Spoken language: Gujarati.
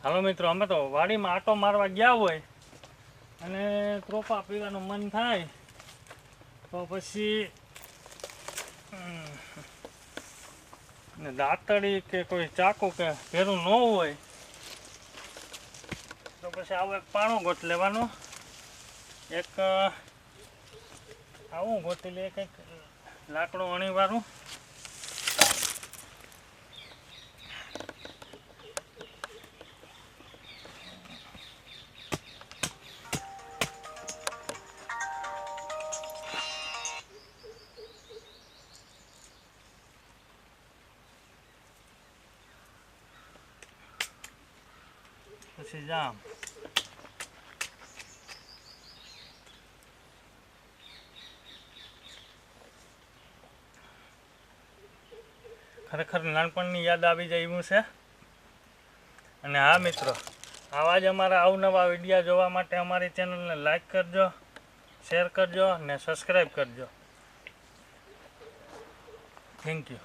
હાલો મિત્રો, અમે તો વાડીમાં આટો મારવા ગયા હોય અને ત્રોપા પીવાનું મન થાય તો પછી દાંતડી કે કોઈ ચાકુ કે ભેરું ન હોય તો પછી આવું એક પાણું ગોત લેવાનું. એક આવું ગોતી લે, કંઈક લાકડું અણીવાળું. પછી જામ ખરેખર નાનપણની યાદ આવી જાય એવું છે. અને હા મિત્રો, આવા જ અમારા અવનવા વિડીયો જોવા માટે અમારી ચેનલને લાઈક કરજો, શેર કરજો અને સબસ્ક્રાઈબ કરજો. Thank you.